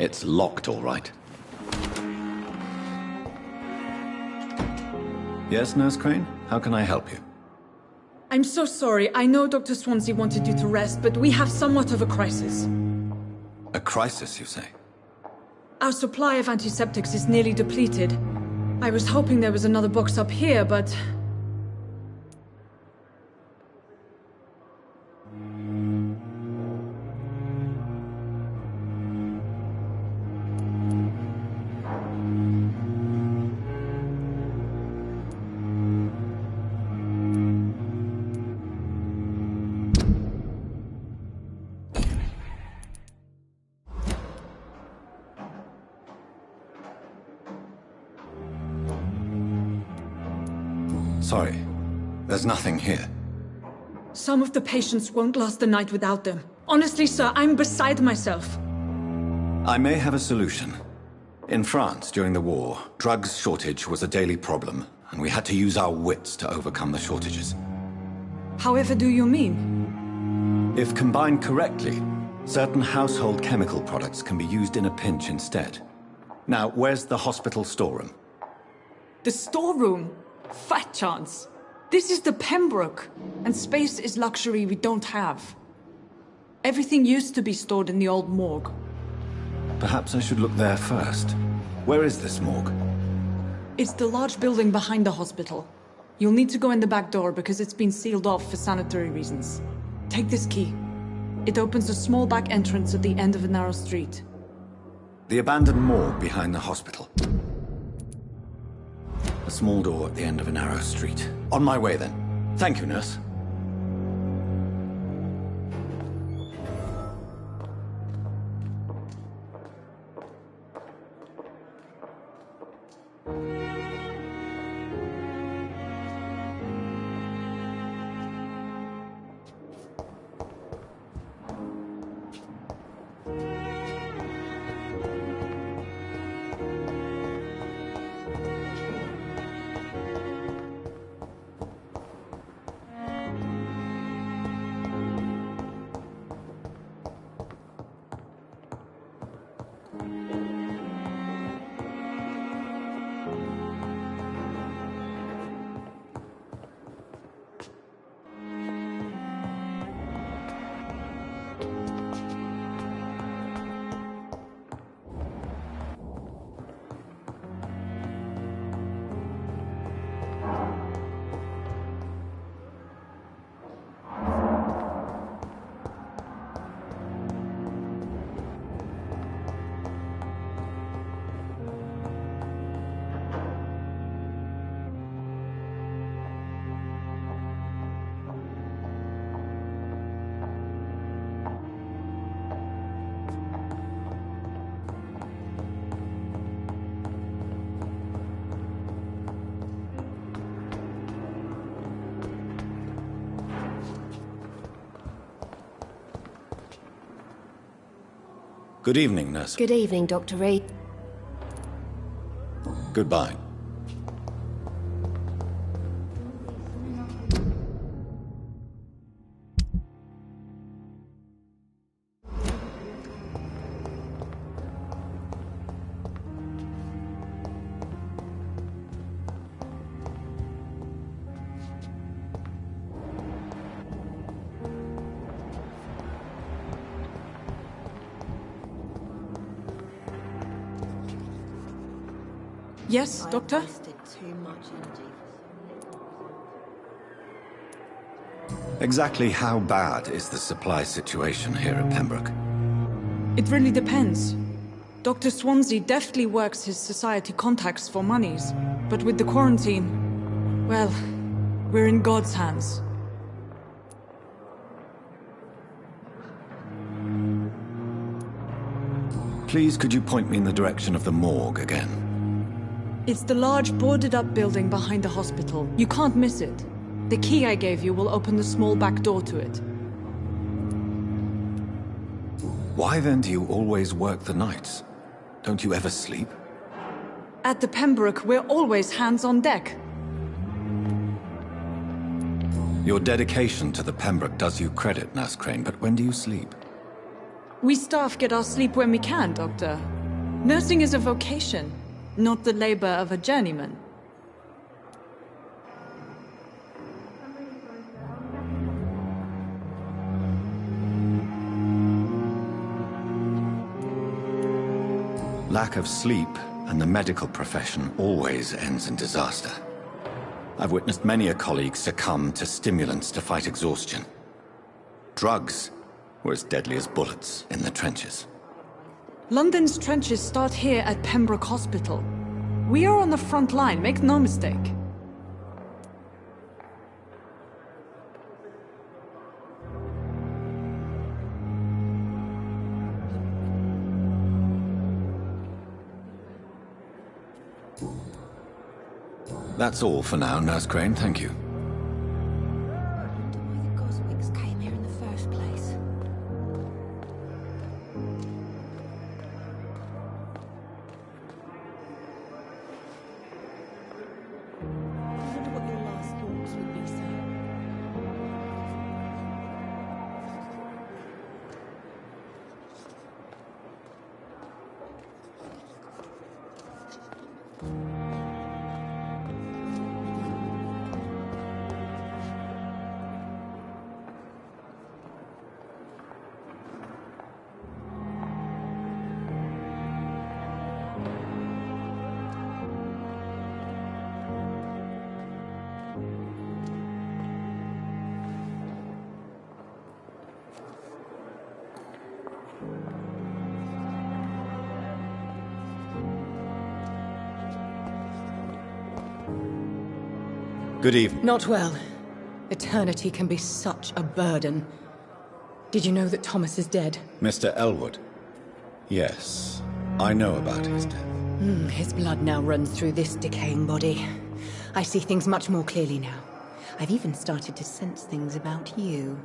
It's locked, all right. Yes, Nurse Crane? How can I help you? I'm so sorry. I know Dr. Swansea wanted you to rest, but we have somewhat of a crisis. A crisis, you say? Our supply of antiseptics is nearly depleted. I was hoping there was another box up here, but... Sorry. There's nothing here. Some of the patients won't last the night without them. Honestly, sir, I'm beside myself. I may have a solution. In France, during the war, drugs shortage was a daily problem, and we had to use our wits to overcome the shortages. However do you mean? If combined correctly, certain household chemical products can be used in a pinch instead. Now, where's the hospital storeroom? The storeroom? Fat chance. This is the Pembroke, and space is luxury we don't have. Everything used to be stored in the old morgue. Perhaps I should look there first. Where is this morgue? It's the large building behind the hospital. You'll need to go in the back door because it's been sealed off for sanitary reasons. Take this key. It opens a small back entrance at the end of a narrow street. The abandoned morgue behind the hospital. A small door at the end of a narrow street. On my way, then. Thank you, nurse. Good evening, nurse. Good evening, Dr. Reed. Goodbye. Yes, Doctor? Exactly how bad is the supply situation here at Pembroke? It really depends. Dr. Swansea deftly works his society contacts for monies, but with the quarantine, well, we're in God's hands. Please, could you point me in the direction of the morgue again? It's the large boarded-up building behind the hospital. You can't miss it. The key I gave you will open the small back door to it. Why then do you always work the nights? Don't you ever sleep? At the Pembroke, we're always hands on deck. Your dedication to the Pembroke does you credit, Nurse Crane, but when do you sleep? We staff get our sleep when we can, Doctor. Nursing is a vocation, not the labor of a journeyman. Lack of sleep and the medical profession always ends in disaster. I've witnessed many a colleague succumb to stimulants to fight exhaustion. Drugs were as deadly as bullets in the trenches. London's trenches start here at Pembroke Hospital. We are on the front line, make no mistake. That's all for now, Nurse Crane, thank you. Good evening. Not well. Eternity can be such a burden. Did you know that Thomas is dead? Mr. Elwood? Yes, I know about his death. His blood now runs through this decaying body. I see things much more clearly now. I've even started to sense things about you.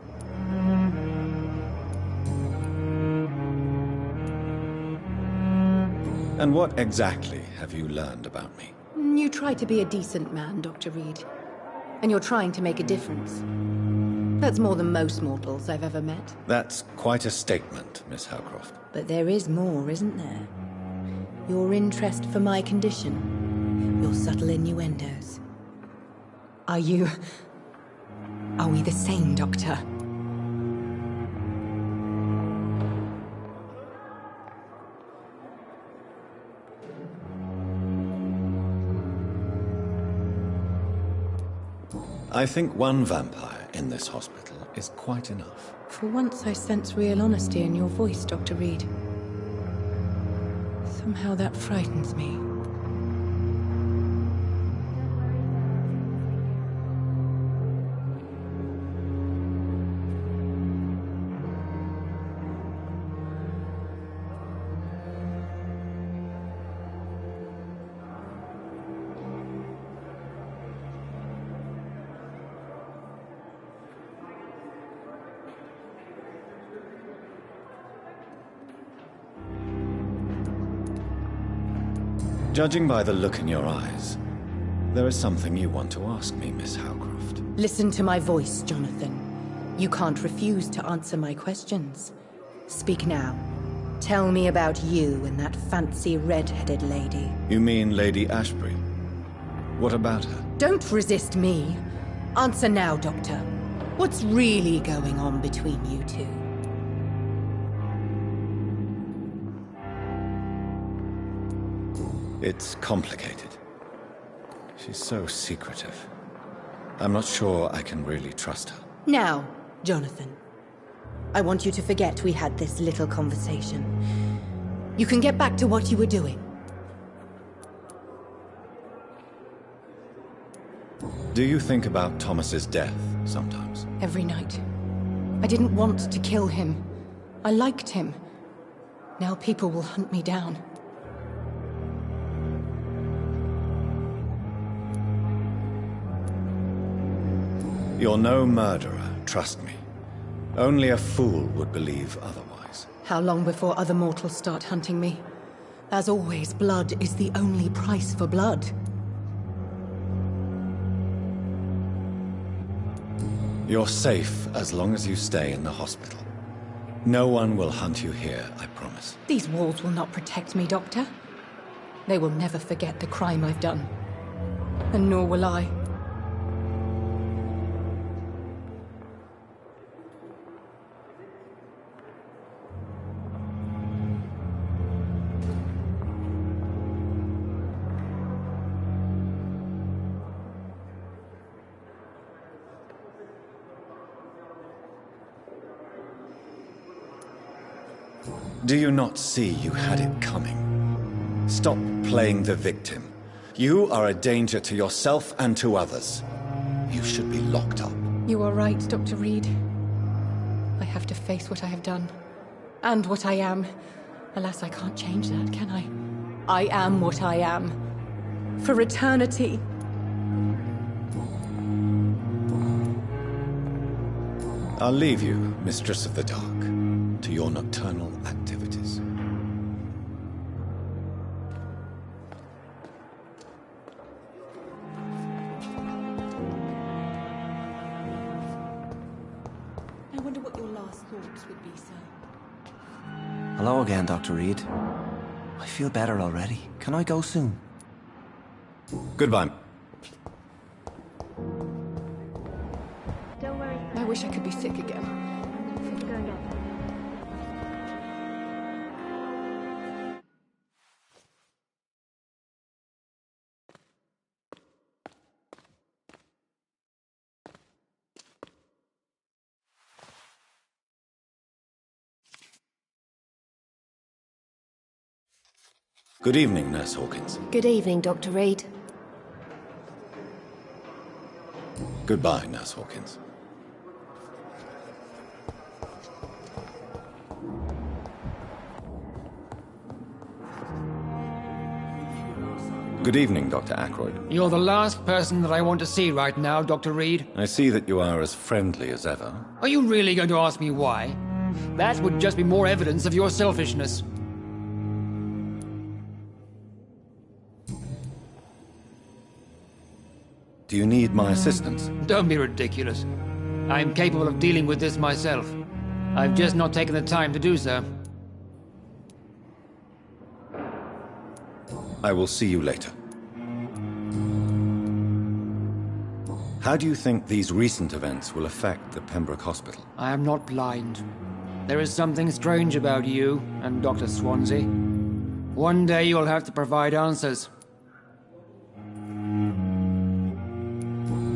And what exactly have you learned about me? You try to be a decent man, Dr. Reed. And you're trying to make a difference. That's more than most mortals I've ever met. That's quite a statement, Miss Howcroft. But there is more, isn't there? Your interest for my condition. Your subtle innuendos. Are we the same, Doctor? I think one vampire in this hospital is quite enough. For once I sense real honesty in your voice, Dr. Reed. Somehow that frightens me. Judging by the look in your eyes, there is something you want to ask me, Miss Howcroft. Listen to my voice, Jonathan. You can't refuse to answer my questions. Speak now. Tell me about you and that fancy red-headed lady. You mean Lady Ashbury? What about her? Don't resist me. Answer now, Doctor. What's really going on between you two? It's complicated. She's so secretive. I'm not sure I can really trust her. Now, Jonathan. I want you to forget we had this little conversation. You can get back to what you were doing. Do you think about Thomas's death sometimes? Every night. I didn't want to kill him. I liked him. Now people will hunt me down. You're no murderer, trust me. Only a fool would believe otherwise. How long before other mortals start hunting me? As always, blood is the only price for blood. You're safe as long as you stay in the hospital. No one will hunt you here, I promise. These walls will not protect me, Doctor. They will never forget the crime I've done. And nor will I. Do you not see you had it coming? Stop playing the victim. You are a danger to yourself and to others. You should be locked up. You are right, Dr. Reed. I have to face what I have done. And what I am. Alas, I can't change that, can I? I am what I am. For eternity. I'll leave you, Mistress of the Dark, to your nocturnal activities. I wonder what your last thoughts would be, sir. Hello again, Dr. Reed. I feel better already. Can I go soon? Goodbye. Don't worry. I wish I could be sick again. Let's go again. Good evening, Nurse Hawkins. Good evening, Dr. Reed. Goodbye, Nurse Hawkins. Good evening, Dr. Ackroyd. You're the last person that I want to see right now, Dr. Reed. I see that you are as friendly as ever. Are you really going to ask me why? That would just be more evidence of your selfishness. Do you need my assistance? Don't be ridiculous. I'm capable of dealing with this myself. I've just not taken the time to do so. I will see you later. How do you think these recent events will affect the Pembroke Hospital? I am not blind. There is something strange about you and Dr. Swansea. One day you'll have to provide answers.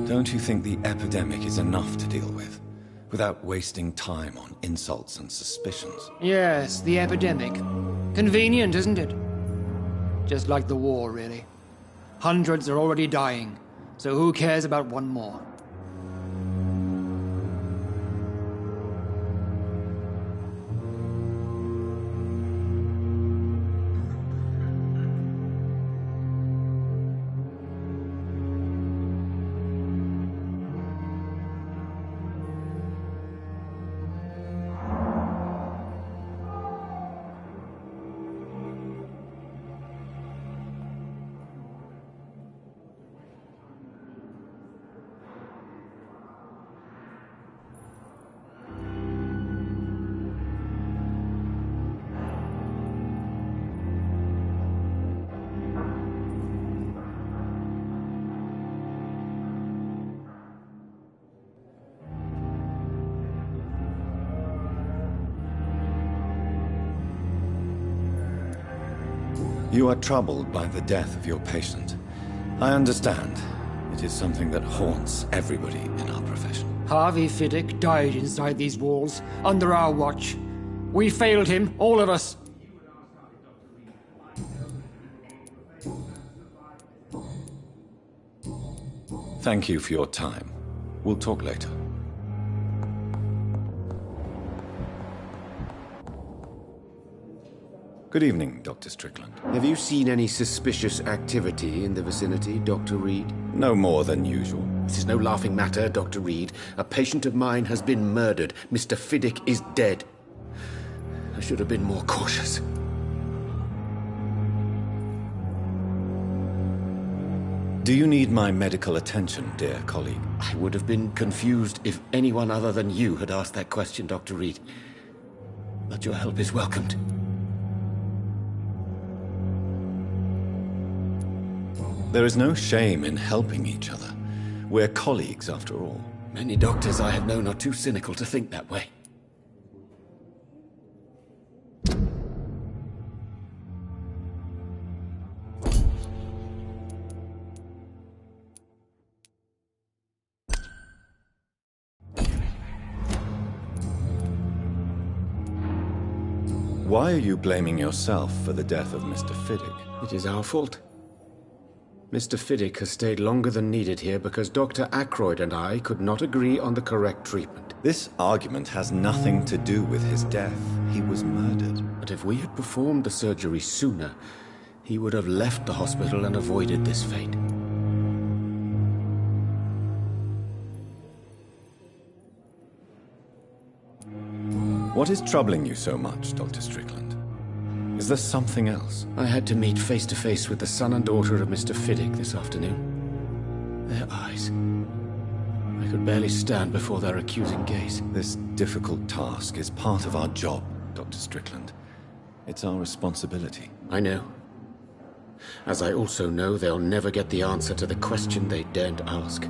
Don't you think the epidemic is enough to deal with, without wasting time on insults and suspicions? Yes, the epidemic. Convenient, isn't it? Just like the war, really. Hundreds are already dying, so who cares about one more? You are troubled by the death of your patient. I understand. It is something that haunts everybody in our profession. Harvey Fiddick died inside these walls, under our watch. We failed him, all of us. Thank you for your time. We'll talk later. Good evening, Dr. Strickland. Have you seen any suspicious activity in the vicinity, Dr. Reed? No more than usual. This is no laughing matter, Dr. Reed. A patient of mine has been murdered. Mr. Fiddick is dead. I should have been more cautious. Do you need my medical attention, dear colleague? I would have been confused if anyone other than you had asked that question, Dr. Reed. but your help is welcomed. There is no shame in helping each other. We're colleagues, after all. Many doctors I have known are too cynical to think that way. Why are you blaming yourself for the death of Mr. Fiddick? It is our fault. Mr. Fiddick has stayed longer than needed here because Dr. Ackroyd and I could not agree on the correct treatment. This argument has nothing to do with his death. He was murdered. But if we had performed the surgery sooner, he would have left the hospital and avoided this fate. What is troubling you so much, Dr. Strickland? Is there something else? I had to meet face to face with the son and daughter of Mr. Fiddick this afternoon. Their eyes. I could barely stand before their accusing gaze. This difficult task is part of our job, Dr. Strickland. It's our responsibility. I know. As I also know they'll never get the answer to the question they daren't ask.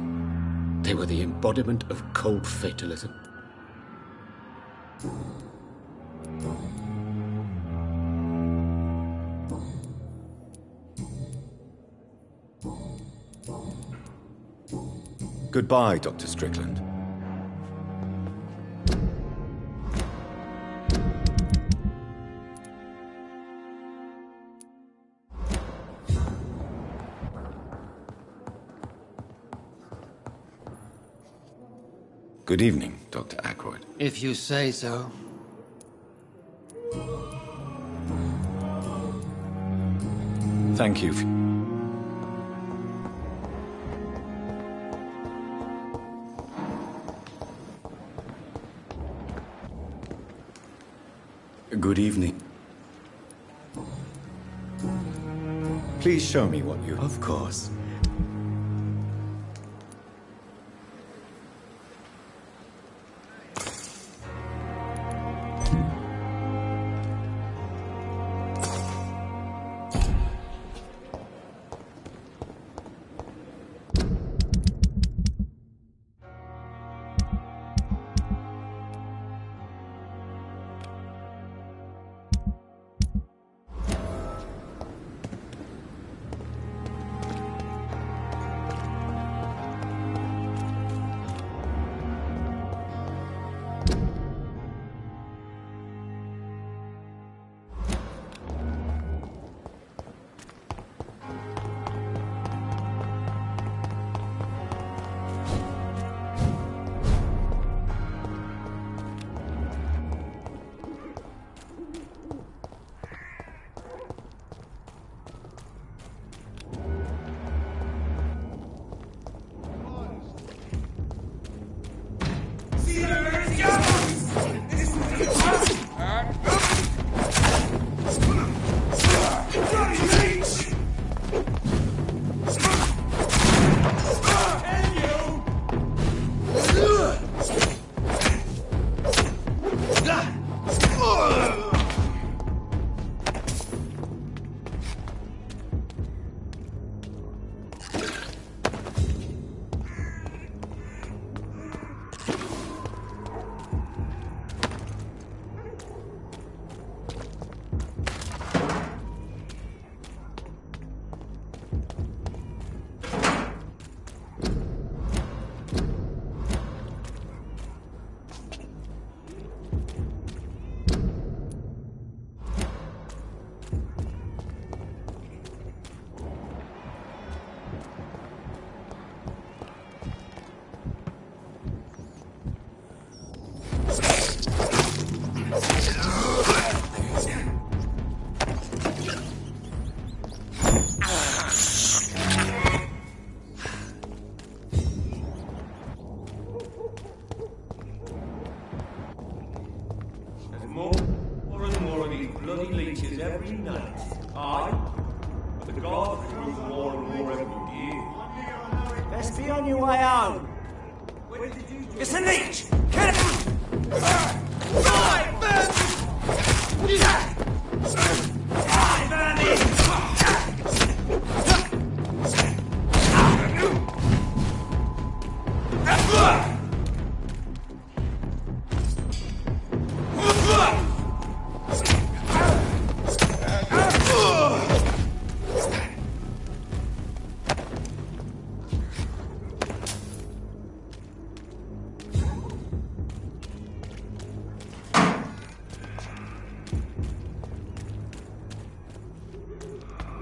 They were the embodiment of cold fatalism. Goodbye, Dr. Strickland. Good evening, Dr. Ackroyd. If you say so. Thank you. Good evening. Please show me what you... Of course.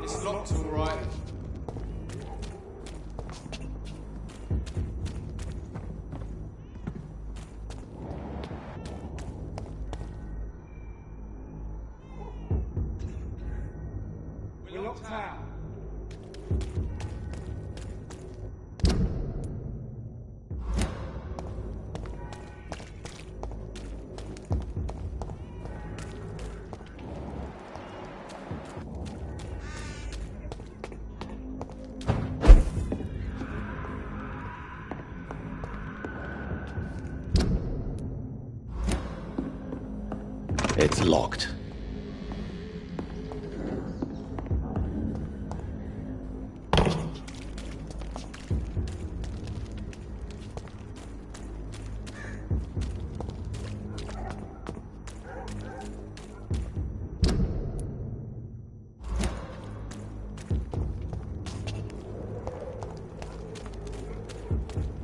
It's locked, all right. We're locked out. It's locked.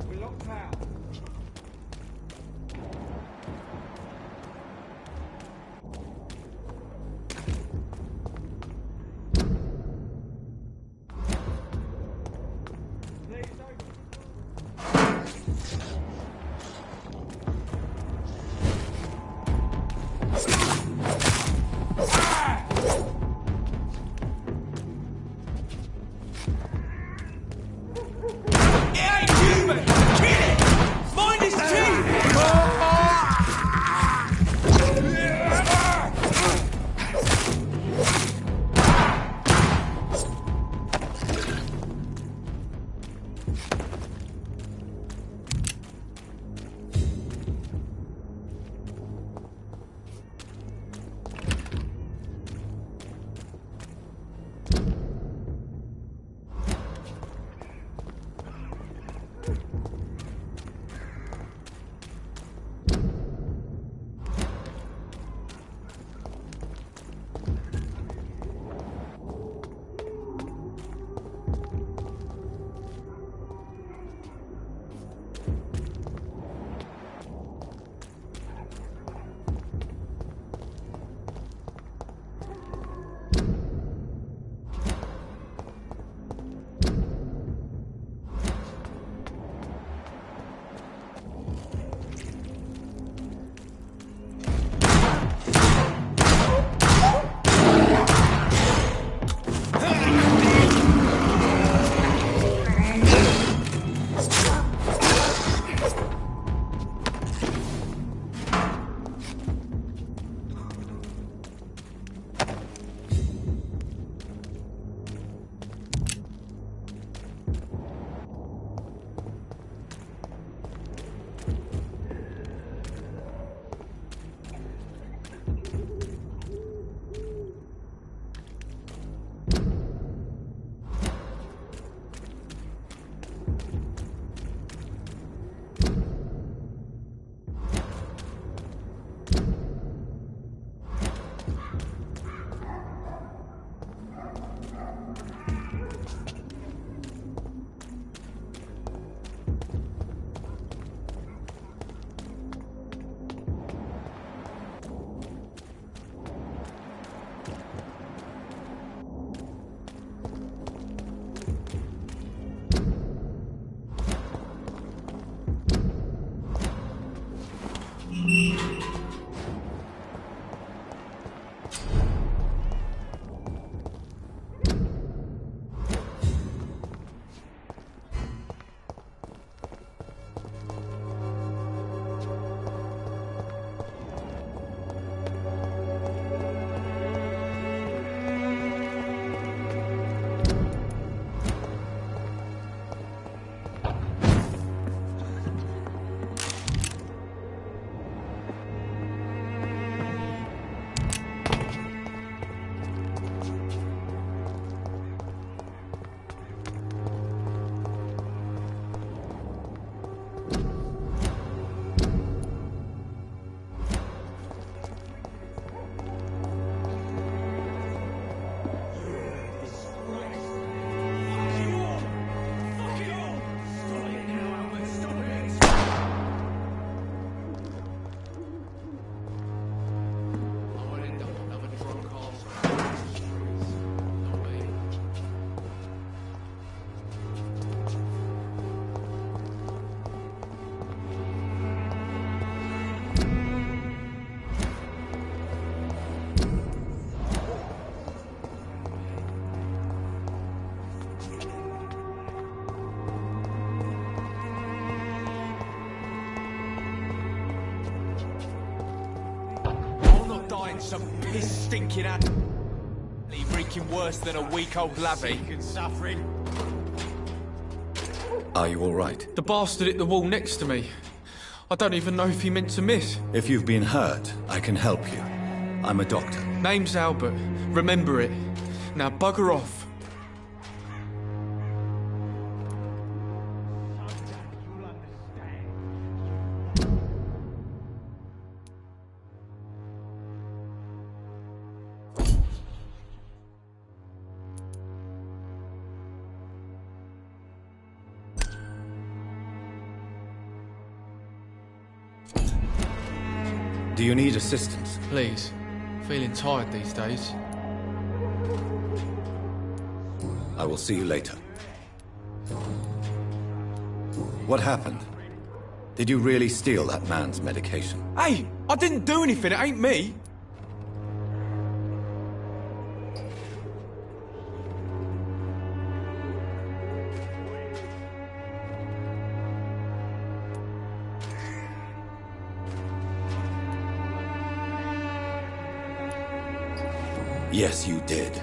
We're locked out. dying some piss-stinking animal, reeking worse than a week-old lavvy. Suffering. Are you all right? The bastard hit the wall next to me. I don't even know if he meant to miss. If you've been hurt, I can help you. I'm a doctor. Name's Albert. Remember it. Now bugger off. Do you need assistance? Please. Feeling tired these days. I will see you later. What happened? Did you really steal that man's medication? Hey! I didn't do anything, it ain't me! Yes, you did.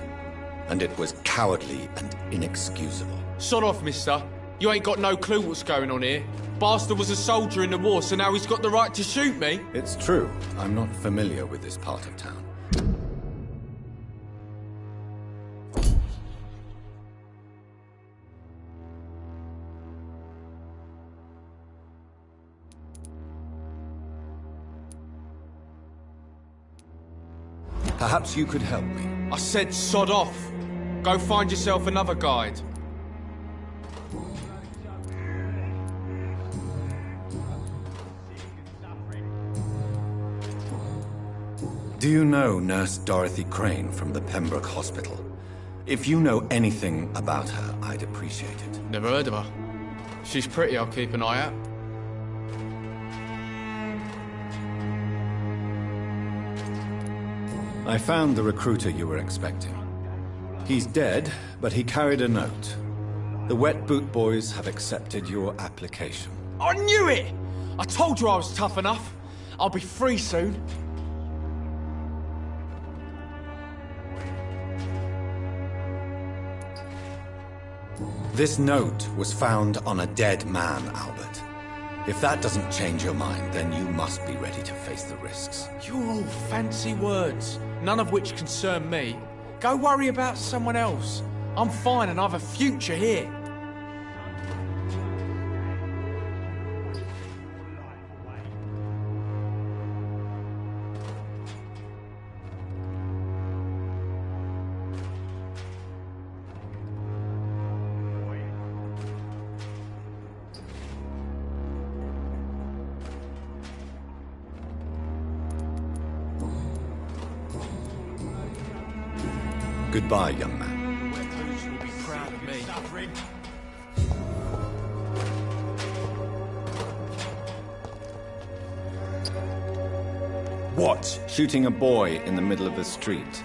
And it was cowardly and inexcusable. Sod off, mister. You ain't got no clue what's going on here. Bastard was a soldier in the war, so now he's got the right to shoot me. It's true. I'm not familiar with this part of town. Perhaps you could help me. I said sod off. Go find yourself another guide. Do you know Nurse Dorothy Crane from the Pembroke Hospital? If you know anything about her, I'd appreciate it. Never heard of her. She's pretty, I'll keep an eye out. I found the recruiter you were expecting. He's dead, but he carried a note. The Wet Boot Boys have accepted your application. I knew it! I told you I was tough enough. I'll be free soon. This note was found on a dead man, Albert. If that doesn't change your mind, then you must be ready to face the risks. You're all fancy words, none of which concern me. Go worry about someone else. I'm fine and I've a future here. Goodbye, young man. Who's will be proud of me. What? Shooting a boy in the middle of the street.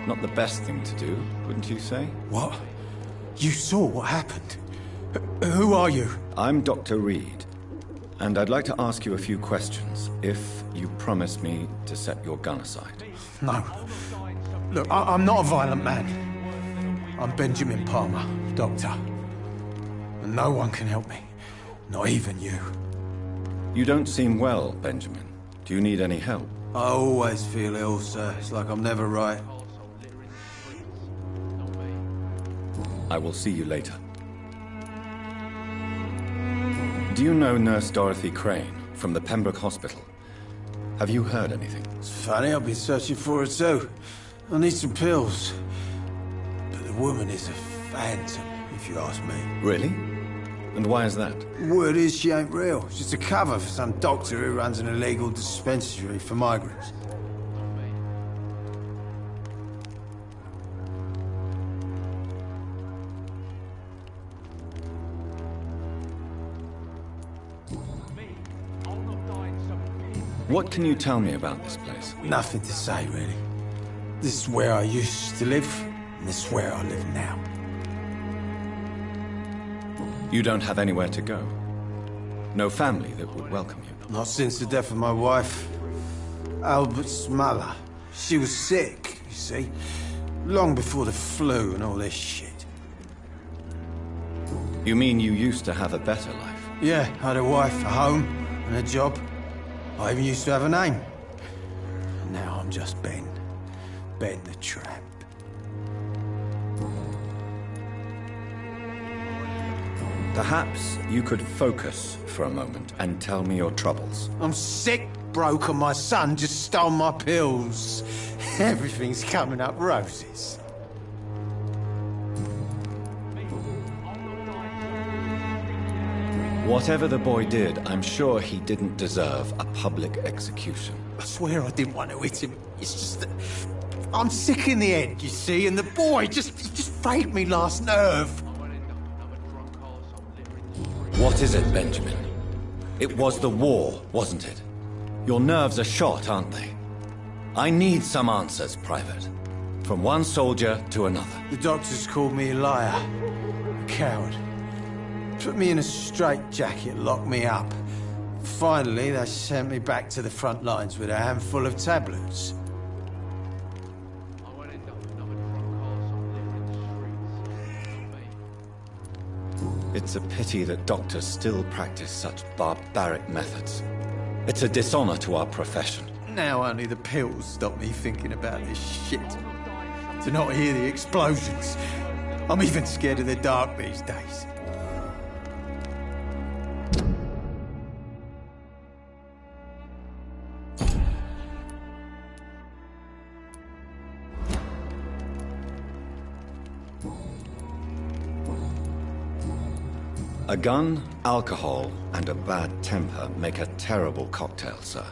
Not the best thing to do, wouldn't you say? What? You saw what happened? Who are you? I'm Dr. Reed, and I'd like to ask you a few questions, if you promise me to set your gun aside. No. Look, I'm not a violent man. I'm Benjamin Palmer, doctor. And no one can help me. Not even you. You don't seem well, Benjamin. Do you need any help? I always feel ill, sir. It's like I'm never right. I will see you later. Do you know Nurse Dorothy Crane from the Pembroke Hospital? Have you heard anything? It's funny, I've been searching for her too. I need some pills. But the woman is a phantom, if you ask me. Really? And why is that? Word is she ain't real. She's just a cover for some doctor who runs an illegal dispensary for migrants. What can you tell me about this place? Nothing to say, really. This is where I used to live, and this is where I live now. You don't have anywhere to go? No family that would welcome you? Not since the death of my wife, Albert's mother. She was sick, you see. Long before the flu and all this shit. You mean you used to have a better life? Yeah, I had a wife, a home, and a job. I even used to have a name. Now I'm just Ben. Ben the Tramp. Perhaps you could focus for a moment and tell me your troubles. I'm sick, broke, and my son just stole my pills. Everything's coming up roses. Whatever the boy did, I'm sure he didn't deserve a public execution. I swear I didn't want to hit him. It's just that I'm sick in the head, you see, and the boy he just frayed me last nerve. What is it, Benjamin? It was the war, wasn't it? Your nerves are shot, aren't they? I need some answers, Private. From one soldier to another. The doctors called me a liar, a coward. Put me in a straitjacket, locked me up. Finally, they sent me back to the front lines with a handful of tablets. It's a pity that doctors still practice such barbaric methods. It's a dishonor to our profession. Now only the pills stop me thinking about this shit. To not hear the explosions. I'm even scared of the dark these days. A gun, alcohol, and a bad temper make a terrible cocktail, sir.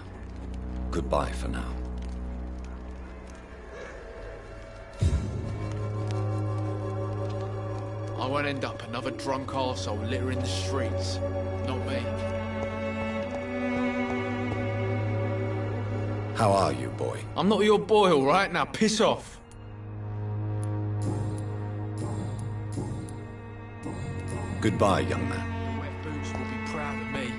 Goodbye for now. I won't end up another drunk arsehole littering the streets. Not me. How are you, boy? I'm not your boy, all right? Now piss off. Goodbye, young man. Wet boots will be proud of me.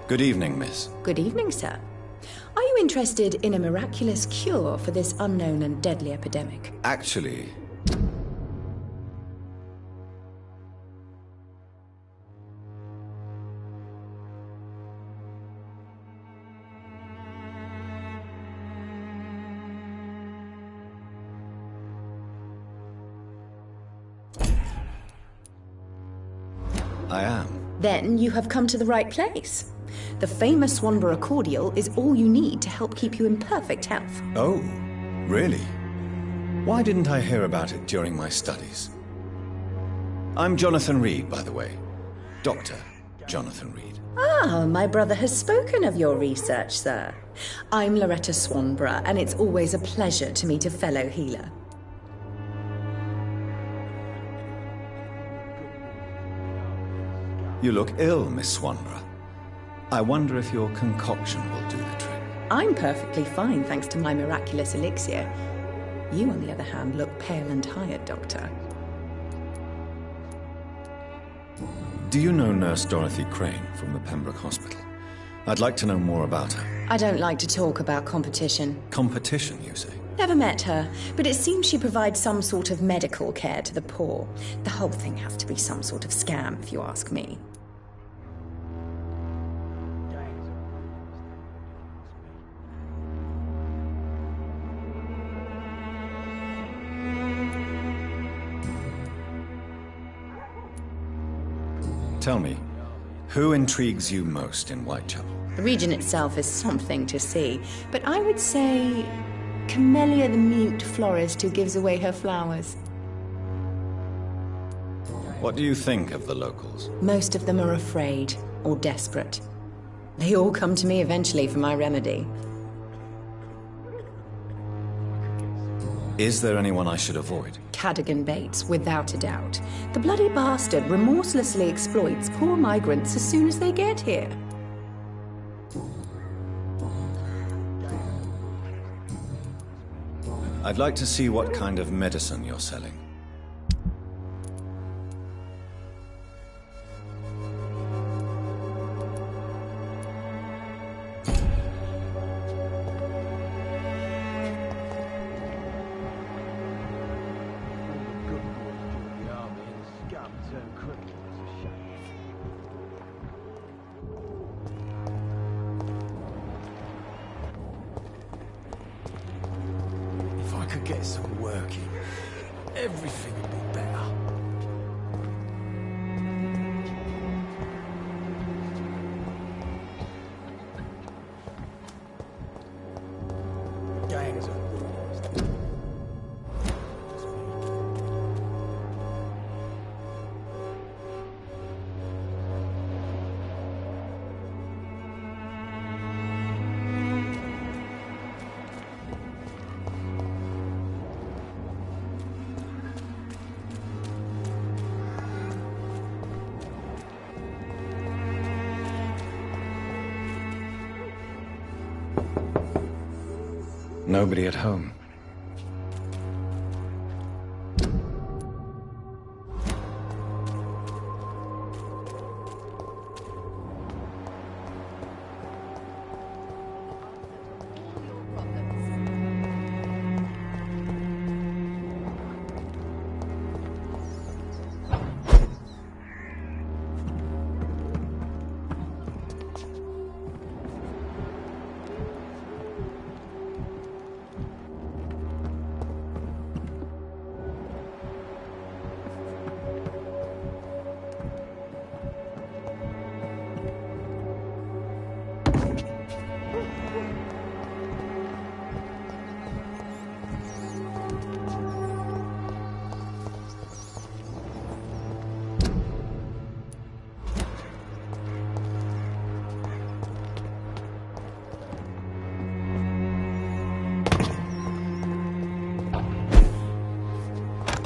Good evening, miss. Good evening, sir. Are you interested in a miraculous cure for this unknown and deadly epidemic? Actually... I am. Then you have come to the right place. The famous Swanborough cordial is all you need to help keep you in perfect health. Oh, really? Why didn't I hear about it during my studies? I'm Jonathan Reed, by the way. Dr. Jonathan Reed. Ah, my brother has spoken of your research, sir. I'm Loretta Swanborough, and it's always a pleasure to meet a fellow healer. You look ill, Miss Swanborough. I wonder if your concoction will do the trick. I'm perfectly fine, thanks to my miraculous elixir. You, on the other hand, look pale and tired, Doctor. Do you know Nurse Dorothy Crane from the Pembroke Hospital? I'd like to know more about her. I don't like to talk about competition. Competition, you say? Never met her, but it seems she provides some sort of medical care to the poor. The whole thing has to be some sort of scam, if you ask me. Tell me, who intrigues you most in Whitechapel? The region itself is something to see, but I would say Camellia the mute florist who gives away her flowers. What do you think of the locals? Most of them are afraid or desperate. They all come to me eventually for my remedy. Is there anyone I should avoid? Cadogan Bates, without a doubt. The bloody bastard remorselessly exploits poor migrants as soon as they get here. I'd like to see what kind of medicine you're selling. If I could get some working, everything would be better. Gangs are Nobody at home.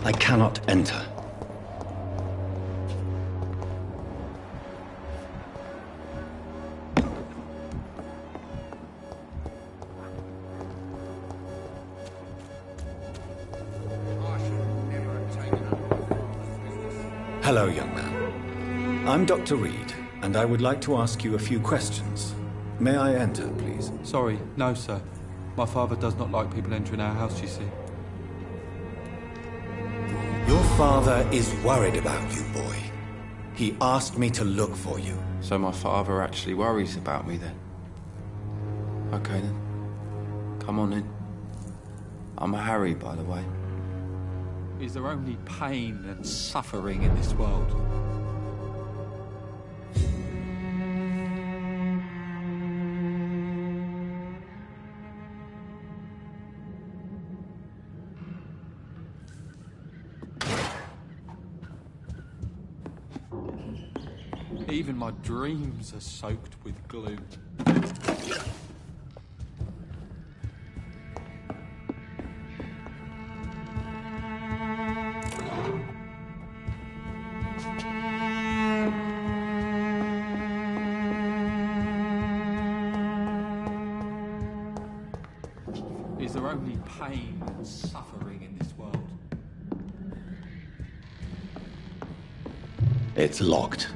I cannot enter. Hello, young man. I'm Dr. Reed, and I would like to ask you a few questions. May I enter, please? Sorry, no, sir. My father does not like people entering our house, you see. Your father is worried about you, boy. He asked me to look for you. So my father actually worries about me, then? Okay, then. Come on in. I'm a Harry, by the way. Is there only pain and suffering in this world? Even my dreams are soaked with gloom. Is there only pain and suffering in this world? It's locked.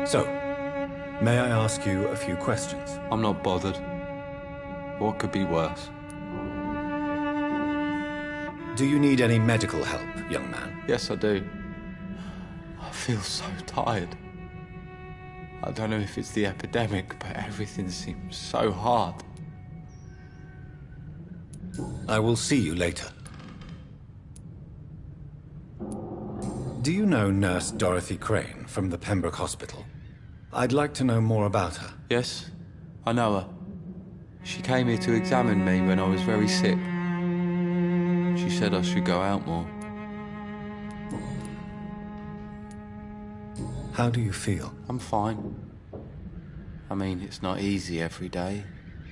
So, may I ask you a few questions? I'm not bothered. What could be worse? Do you need any medical help, young man? Yes, I do. I feel so tired. I don't know if it's the epidemic, but everything seems so hard. I will see you later. Do you know Nurse Dorothy Crane from the Pembroke Hospital? I'd like to know more about her. Yes, I know her. She came here to examine me when I was very sick. She said I should go out more. How do you feel? I'm fine. I mean, it's not easy every day,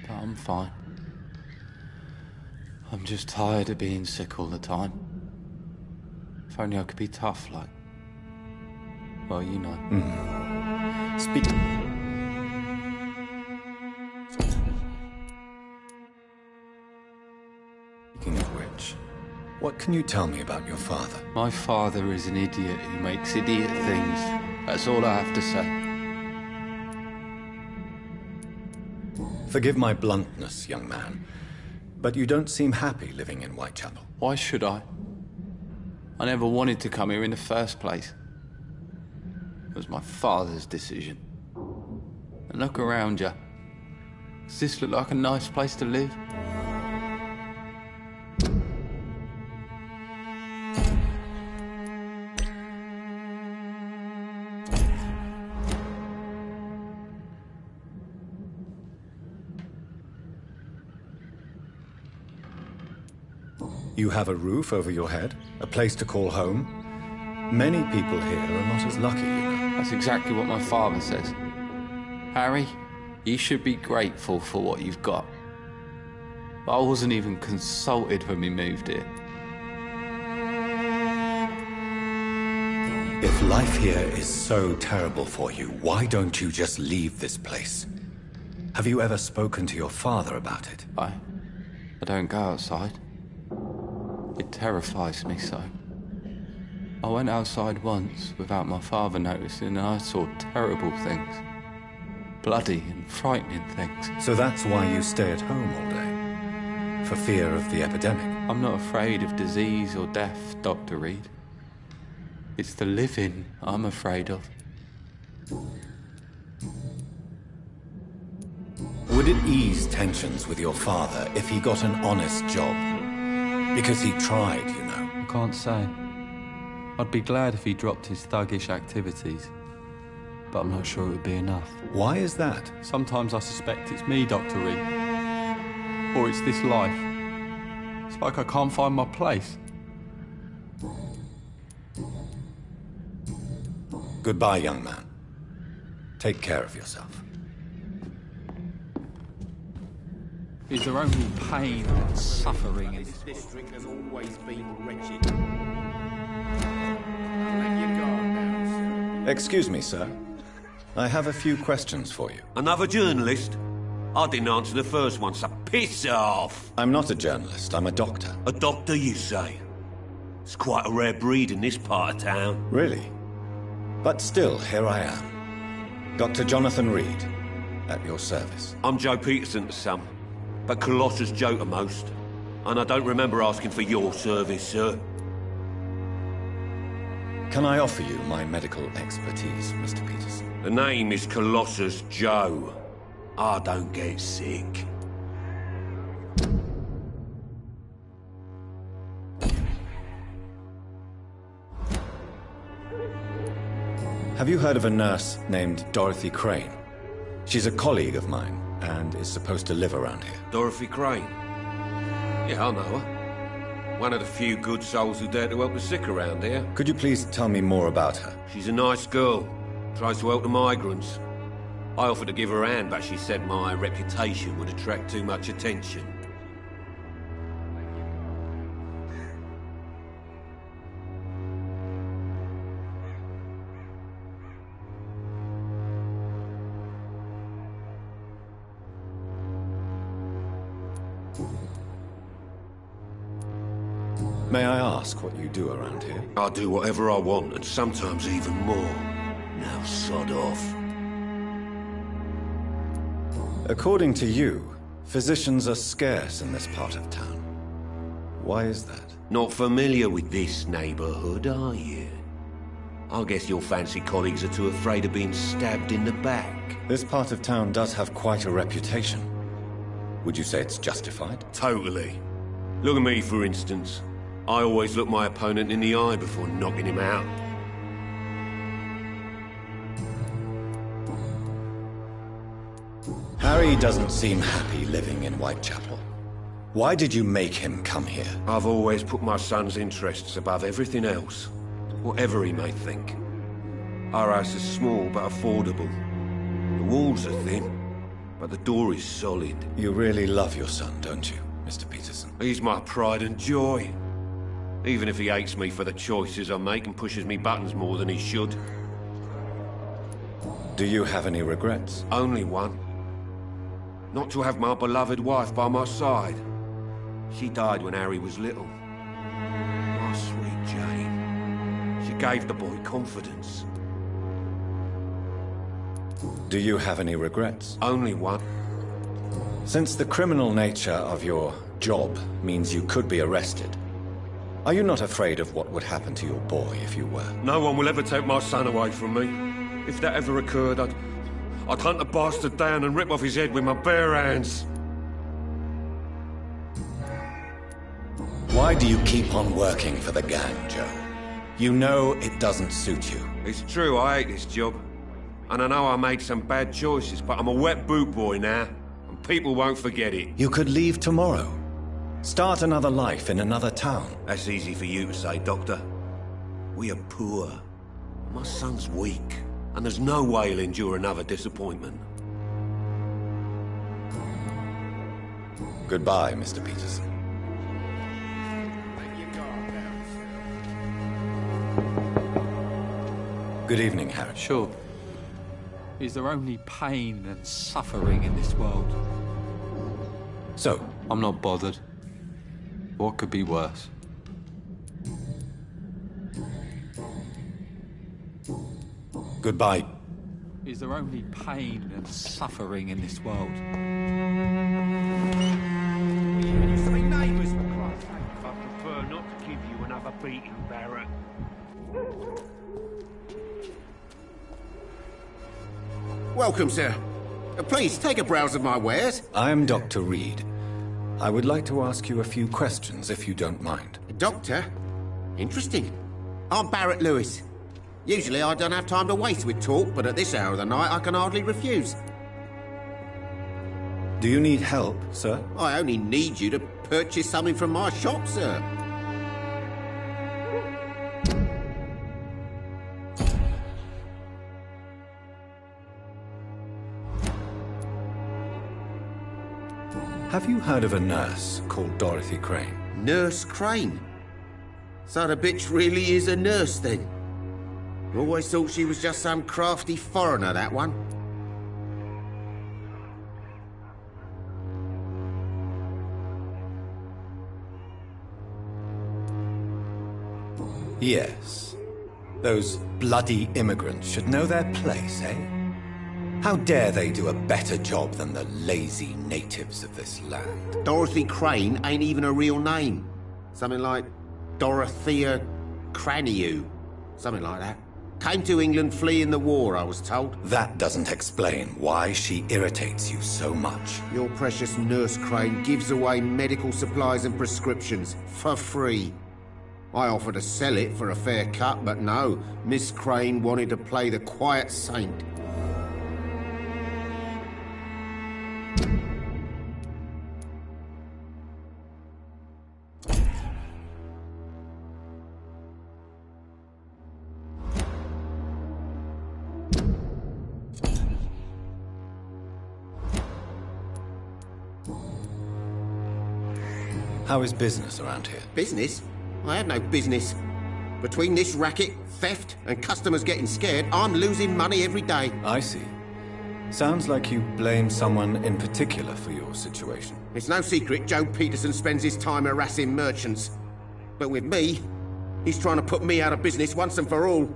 but I'm fine. I'm just tired of being sick all the time. If only I could be tough like... well, you know. Speaking of which, what can you tell me about your father? My father is an idiot who makes idiot things. That's all I have to say. Forgive my bluntness, young man, but you don't seem happy living in Whitechapel. Why should I? I never wanted to come here in the first place. It was my father's decision. And look around you. Does this look like a nice place to live? You have a roof over your head, a place to call home. Many people here are not as lucky, you know. That's exactly what my father says. Harry, you should be grateful for what you've got. But I wasn't even consulted when we moved here. If life here is so terrible for you, why don't you just leave this place? Have you ever spoken to your father about it? I don't go outside. It terrifies me so. I went outside once without my father noticing and I saw terrible things. Bloody and frightening things. So that's why you stay at home all day? For fear of the epidemic? I'm not afraid of disease or death, Dr. Reed. It's the living I'm afraid of. Would it ease tensions with your father if he got an honest job? Because he tried, you know. I can't say. I'd be glad if he dropped his thuggish activities. But I'm not sure it would be enough. Why is that? Sometimes I suspect it's me, Dr. Reed. Or it's this life. It's like I can't find my place. Goodbye, young man. Take care of yourself. Is there only pain and suffering in This district has always been wretched. Excuse me, sir. I have a few questions for you. Another journalist? I didn't answer the first one, so piss off! I'm not a journalist, I'm a doctor. A doctor, you say? It's quite a rare breed in this part of town. Really? But still, here I am. Dr. Jonathan Reed, at your service. I'm Joe Peterson to some, but Colossus Joe to most. And I don't remember asking for your service, sir. Can I offer you my medical expertise, Mr. Peterson? The name is Colossus Joe. I don't get sick. Have you heard of a nurse named Dorothy Crane? She's a colleague of mine, and is supposed to live around here. Dorothy Crane? Yeah, I know her. One of the few good souls who dare to help the sick around here. Could you please tell me more about her? She's a nice girl. Tries to help the migrants. I offered to give her a hand, but she said my reputation would attract too much attention. May I ask what you do around here? I do whatever I want, and sometimes even more. Now sod off. According to you, physicians are scarce in this part of town. Why is that? Not familiar with this neighborhood, are you? I guess your fancy colleagues are too afraid of being stabbed in the back. This part of town does have quite a reputation. Would you say it's justified? Totally. Look at me, for instance. I always look my opponent in the eye before knocking him out. Harry doesn't seem happy living in Whitechapel. Why did you make him come here? I've always put my son's interests above everything else, whatever he may think. Our house is small but affordable. The walls are thin, but the door is solid. You really love your son, don't you, Mr. Peterson? He's my pride and joy. Even if he hates me for the choices I make and pushes me buttons more than he should. Do you have any regrets? Only one. Not to have my beloved wife by my side. She died when Harry was little. My sweet Jane. She gave the boy confidence. Do you have any regrets? Only one. Since the criminal nature of your job means you could be arrested, are you not afraid of what would happen to your boy if you were? No one will ever take my son away from me. If that ever occurred, I'd hunt the bastard down and rip off his head with my bare hands. Why do you keep on working for the gang, Joe? You know it doesn't suit you. It's true, I hate this job. And I know I made some bad choices, but I'm a wet boot boy now, and people won't forget it. You could leave tomorrow. Start another life in another town. That's easy for you to say, Doctor. We are poor. My son's weak, and there's no way he'll endure another disappointment. Goodbye, Mr. Peterson. Good evening, Harry. Sure. Is there only pain and suffering in this world? So? I'm not bothered. What could be worse? Goodbye. Is there only pain and suffering in this world? You three neighbours, for Christ's sake. I prefer not to give you another beating, Barrett. Welcome, sir. Please, take a browse of my wares. I'm Dr. Reed. I would like to ask you a few questions, if you don't mind. Doctor? Interesting. I'm Barrett Lewis. Usually I don't have time to waste with talk, but at this hour of the night I can hardly refuse. Do you need help, sir? I only need you to purchase something from my shop, sir. Have you heard of a nurse called Dorothy Crane? Nurse Crane? So the bitch really is a nurse, then? Always thought she was just some crafty foreigner, that one. Yes. Those bloody immigrants should know their place, eh? How dare they do a better job than the lazy natives of this land? Dorothy Crane ain't even a real name. Something like Dorothea Craniu. Something like that. Came to England fleeing the war, I was told. That doesn't explain why she irritates you so much. Your precious Nurse Crane gives away medical supplies and prescriptions for free. I offered to sell it for a fair cut, but no. Miss Crane wanted to play the quiet saint. How is business around here? Business? I have no business. Between this racket, theft, and customers getting scared, I'm losing money every day. I see. Sounds like you blame someone in particular for your situation. It's no secret Joe Peterson spends his time harassing merchants. But with me, he's trying to put me out of business once and for all.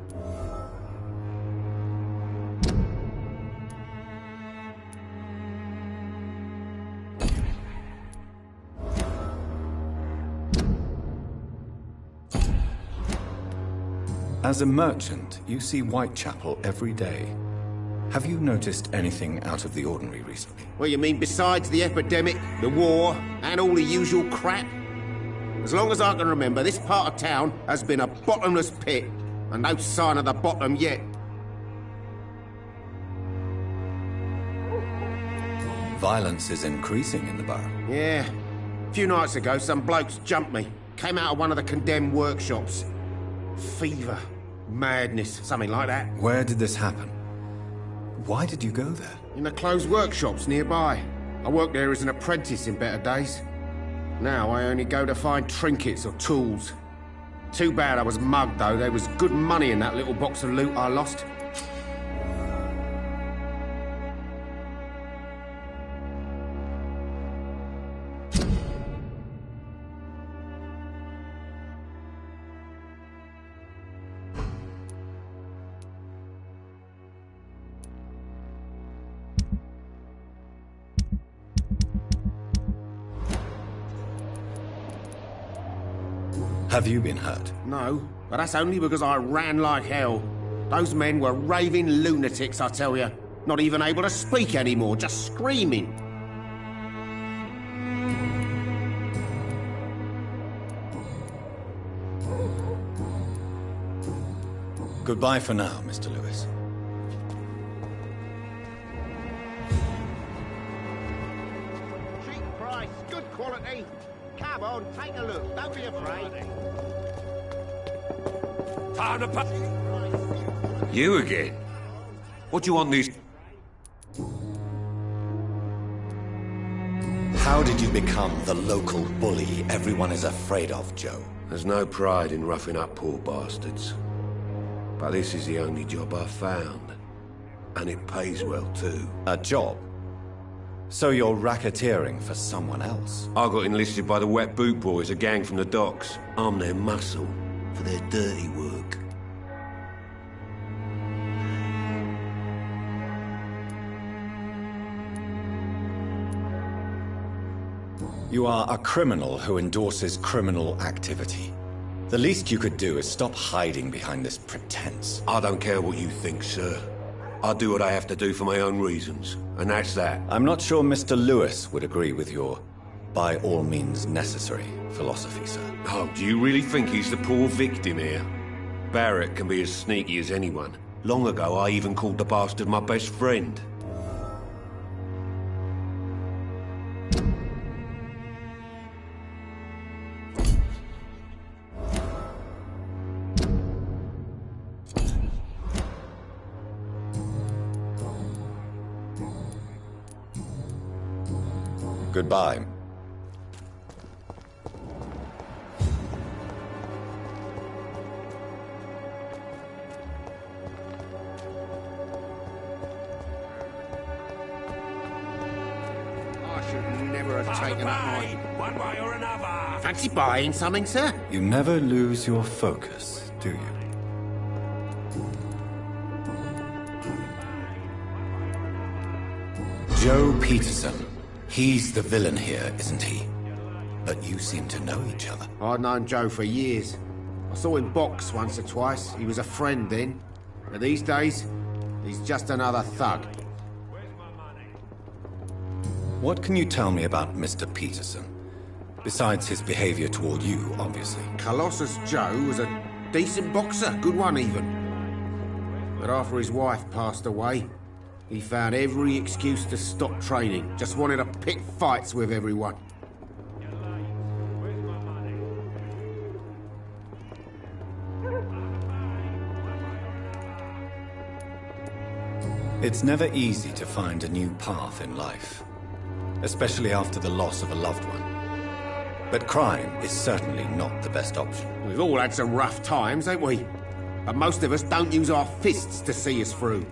As a merchant, you see Whitechapel every day. Have you noticed anything out of the ordinary recently? Well, you mean besides the epidemic, the war, and all the usual crap? As long as I can remember, this part of town has been a bottomless pit, and no sign of the bottom yet. Violence is increasing in the borough. Yeah. A few nights ago, some blokes jumped me. Came out of one of the condemned workshops. Fever, madness, something like that. Where did this happen? Why did you go there? In the closed workshops nearby. I worked there as an apprentice in better days. Now I only go to find trinkets or tools. Too bad I was mugged, though. There was good money in that little box of loot I lost. Have you been hurt? No, but that's only because I ran like hell. Those men were raving lunatics, I tell you. Not even able to speak anymore, just screaming. Goodbye for now, Mr. Lewis. Cheap price, good quality. Come on, take a look. Don't be afraid. Time to pay. You again? What do you want these? How did you become the local bully everyone is afraid of, Joe? There's no pride in roughing up poor bastards. But this is the only job I've found. And it pays well, too. A job? So you're racketeering for someone else? I got enlisted by the Wet Boot Boys, a gang from the docks. I'm their muscle for their dirty work. You are a criminal who endorses criminal activity. The least you could do is stop hiding behind this pretense. I don't care what you think, sir. I do what I have to do for my own reasons, and that's that. I'm not sure Mr. Lewis would agree with your by all means necessary philosophy, sir. Oh, do you really think he's the poor victim here? Barrett can be as sneaky as anyone. Long ago, I even called the bastard my best friend. Goodbye. I should never have taken up one way or another. Fancy buying something, sir? You never lose your focus, do you? Joe Peterson. He's the villain here, isn't he? But you seem to know each other. I'd known Joe for years. I saw him box once or twice. He was a friend then. But these days, he's just another thug. What can you tell me about Mr. Peterson? Besides his behavior toward you, obviously. Colossus Joe was a decent boxer, good one even. But after his wife passed away, he found every excuse to stop training. Just wanted to pick fights with everyone. It's never easy to find a new path in life, especially after the loss of a loved one. But crime is certainly not the best option. We've all had some rough times, ain't we? But most of us don't use our fists to see us through.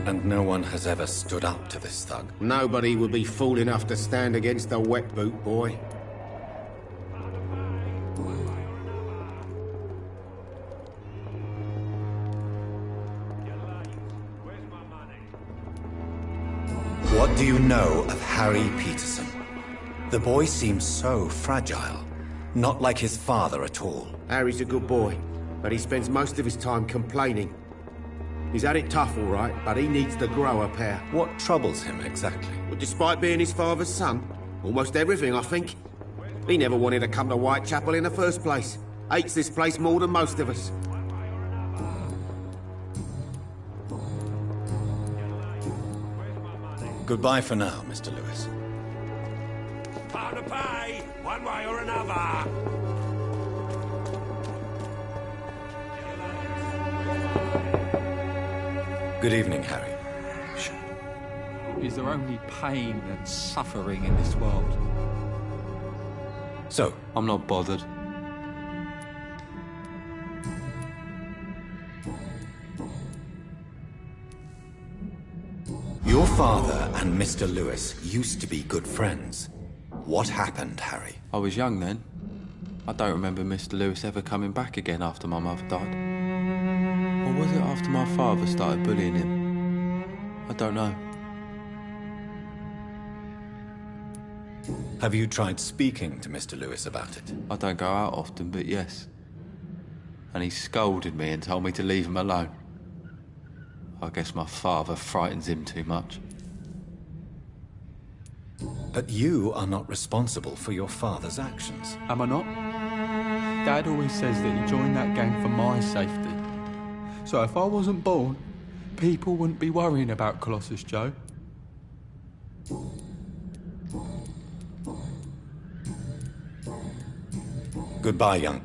And no one has ever stood up to this thug. Nobody would be fool enough to stand against a Wet Boot Boy. What do you know of Harry Peterson? The boy seems so fragile. Not like his father at all. Harry's a good boy, but he spends most of his time complaining. He's had it tough, all right, but he needs to grow a pair. What troubles him exactly? Well, despite being his father's son, almost everything, I think. He never wanted to come to Whitechapel in the first place. Hates this place more than most of us. Goodbye for now, Mr. Lewis. Part to pay, one way or another. Good evening, Harry. Is there only pain and suffering in this world? So? I'm not bothered. Your father and Mr. Lewis used to be good friends. What happened, Harry? I was young then. I don't remember Mr. Lewis ever coming back again after my mother died. Or was it after my father started bullying him? I don't know. Have you tried speaking to Mr. Lewis about it? I don't go out often, but yes. And he scolded me and told me to leave him alone. I guess my father frightens him too much. But you are not responsible for your father's actions. Am I not? Dad always says that he joined that gang for my safety. So if I wasn't born, people wouldn't be worrying about Colossus Joe. Goodbye, young.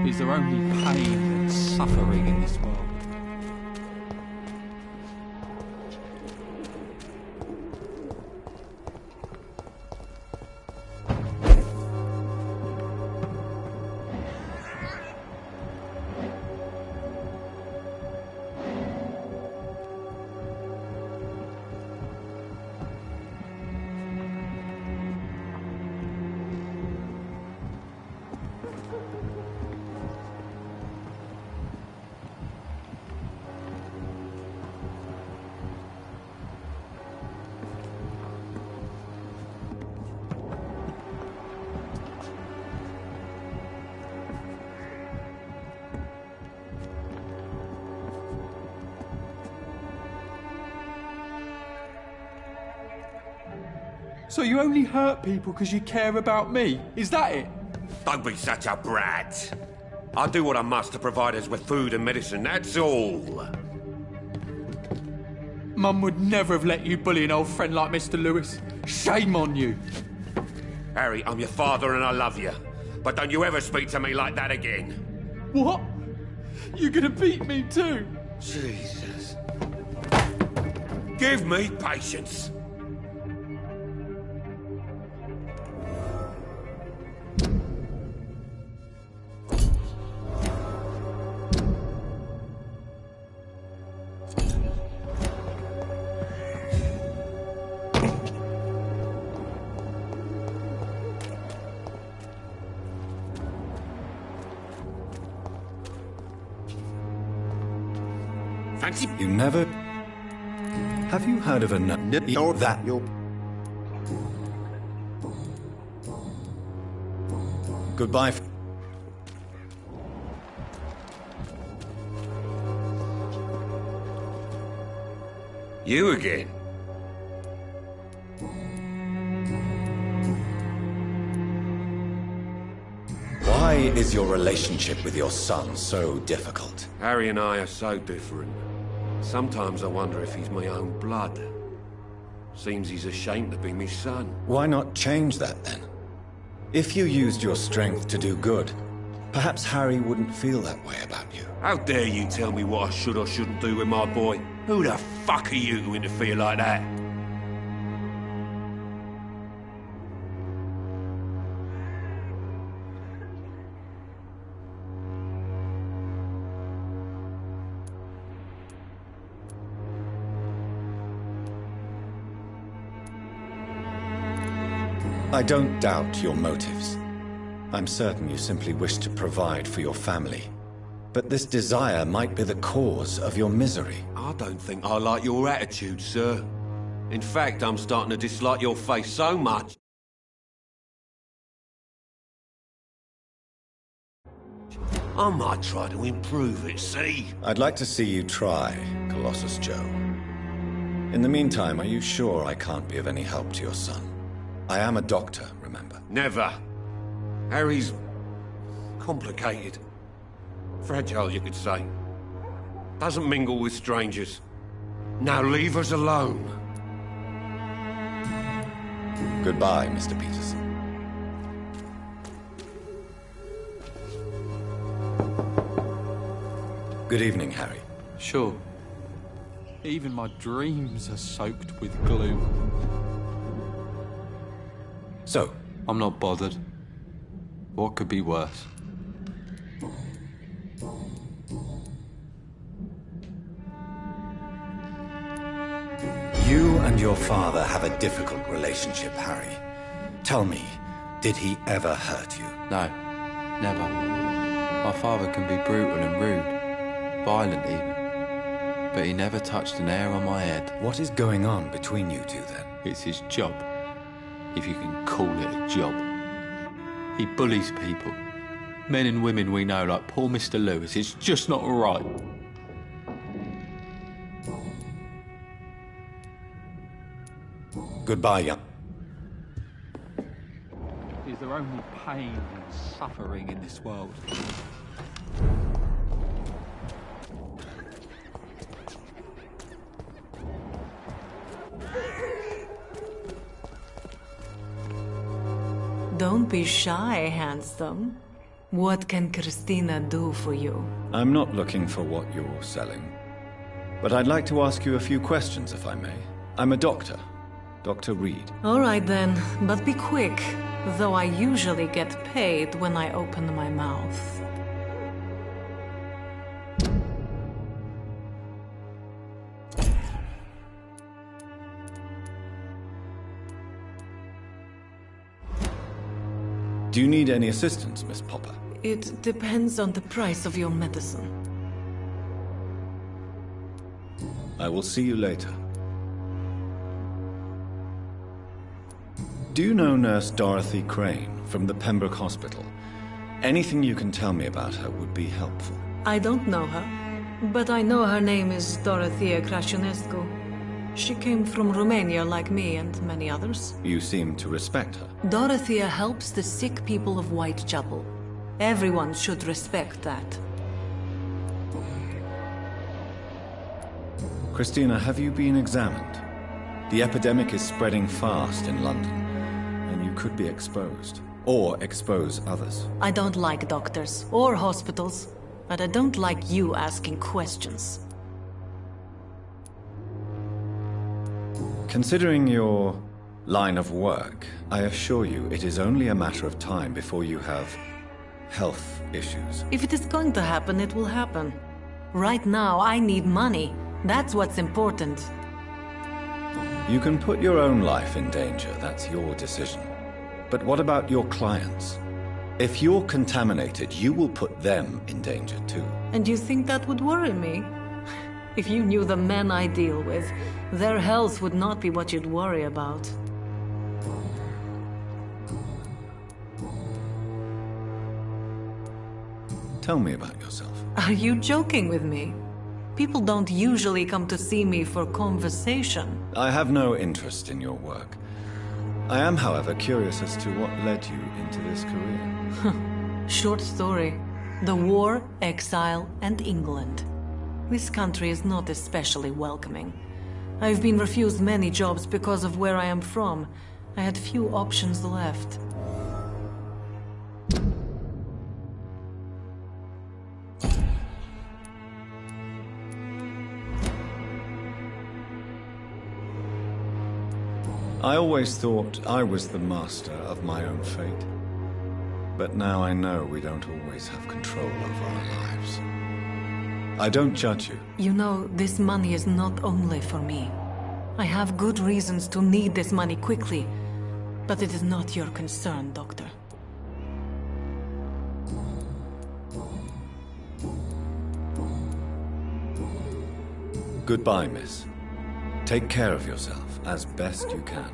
Is there only pain and suffering in this world? So you only hurt people because you care about me? Is that it? Don't be such a brat. I'll do what I must to provide us with food and medicine, that's all. Mum would never have let you bully an old friend like Mr. Lewis. Shame on you. Harry, I'm your father and I love you. But don't you ever speak to me like that again. What? You're gonna beat me too? Jesus. Give me patience. Fancy You never... Have you heard of a... that... Goodbye. You again? Why is your relationship with your son so difficult? Harry and I are so different. Sometimes I wonder if he's my own blood. Seems he's ashamed to be my son. Why not change that then? If you used your strength to do good, perhaps Harry wouldn't feel that way about you. How dare you tell me what I should or shouldn't do with my boy? Who the fuck are you to interfere like that? I don't doubt your motives. I'm certain you simply wish to provide for your family. But this desire might be the cause of your misery. I don't think I like your attitude, sir. In fact, I'm starting to dislike your face so much. I might try to improve it, see? I'd like to see you try, Colossus Joe. In the meantime, are you sure I can't be of any help to your son? I am a doctor, remember? Never. Harry's complicated. Fragile, you could say. Doesn't mingle with strangers. Now leave us alone. Goodbye, Mr. Peterson. Good evening, Harry. Sure. Even my dreams are soaked with gloom. So? I'm not bothered. What could be worse? You and your father have a difficult relationship, Harry. Tell me, did he ever hurt you? No, never. My father can be brutal and rude, violent even. But he never touched an hair on my head. What is going on between you two, then? It's his job, if you can call it a job. He bullies people. Men and women we know, like poor Mr. Lewis. It's just not right. Goodbye, young. Is there only pain and suffering in this world? Don't be shy, handsome. What can Christina do for you? I'm not looking for what you're selling. But I'd like to ask you a few questions, if I may. I'm a doctor. Dr. Reed. All right then, but be quick. Though I usually get paid when I open my mouth. Do you need any assistance, Miss Popper? It depends on the price of your medicine. I will see you later. Do you know Nurse Dorothy Crane from the Pembroke Hospital? Anything you can tell me about her would be helpful. I don't know her, but I know her name is Dorothea Crăciunescu. She came from Romania like me and many others. You seem to respect her. Dorothea helps the sick people of Whitechapel. Everyone should respect that. Christina, have you been examined? The epidemic is spreading fast in London, and you could be exposed. Or expose others. I don't like doctors or hospitals, but I don't like you asking questions. Considering your line of work, I assure you it is only a matter of time before you have health issues. If it is going to happen, it will happen. Right now, I need money. That's what's important. You can put your own life in danger, that's your decision. But what about your clients? If you're contaminated, you will put them in danger too. And you think that would worry me? If you knew the men I deal with, their health would not be what you'd worry about. Tell me about yourself. Are you joking with me? People don't usually come to see me for conversation. I have no interest in your work. I am, however, curious as to what led you into this career. Short story. The war, exile, and England. This country is not especially welcoming. I've been refused many jobs because of where I am from. I had few options left. I always thought I was the master of my own fate. But now I know we don't always have control over our lives. I don't judge you. You know, this money is not only for me. I have good reasons to need this money quickly, but it is not your concern, Doctor. Goodbye, miss. Take care of yourself as best you can.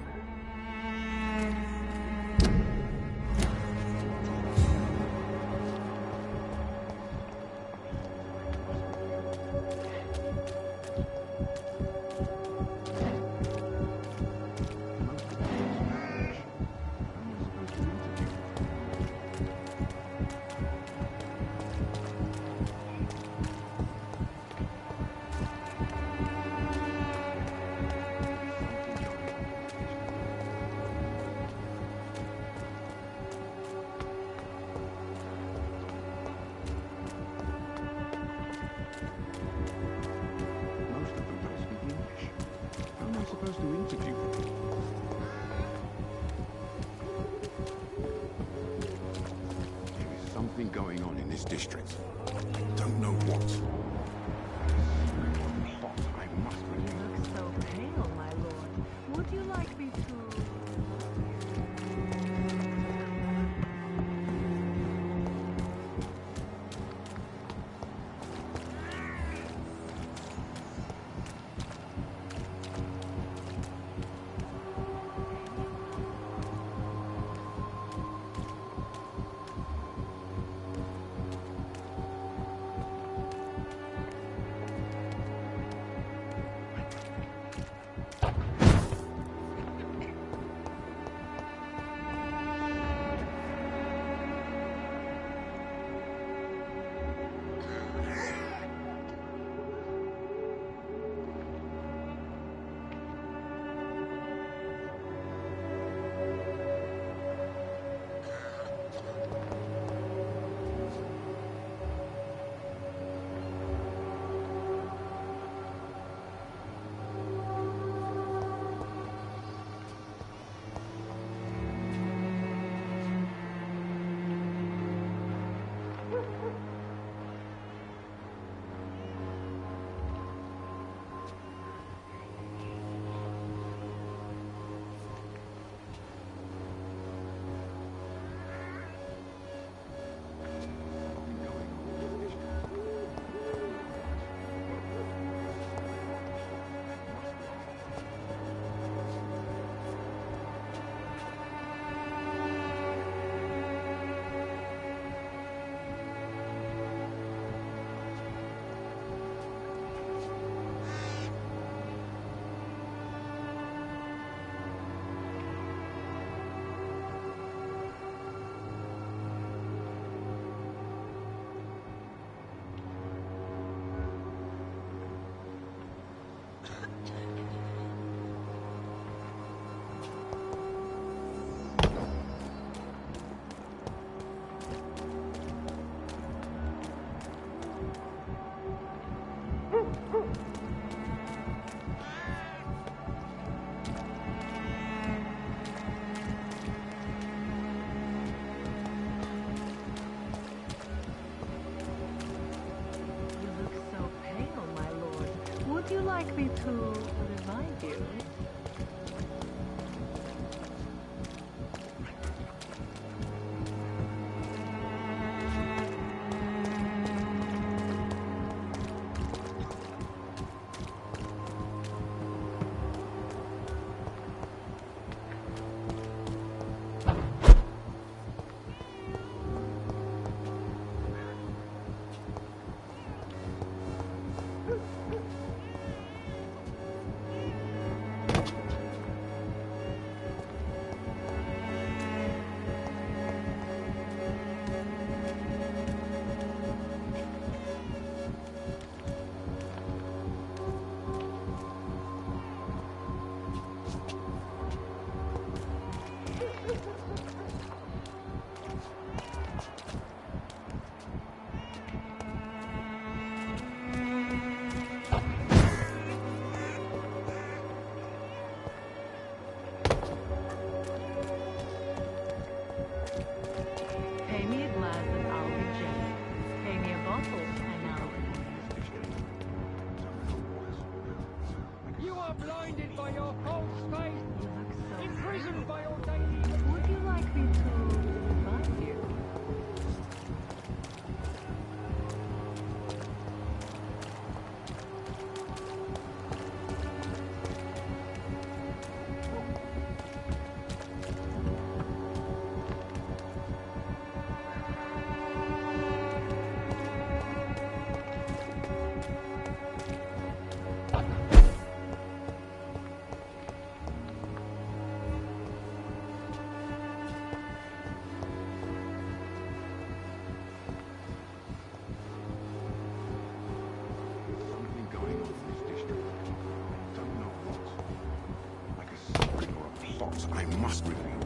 Going on in this district. Don't know what. Hot, I must believe. You look so pale, my lord. Would you like me to... Would you like me to revive you? must reveal.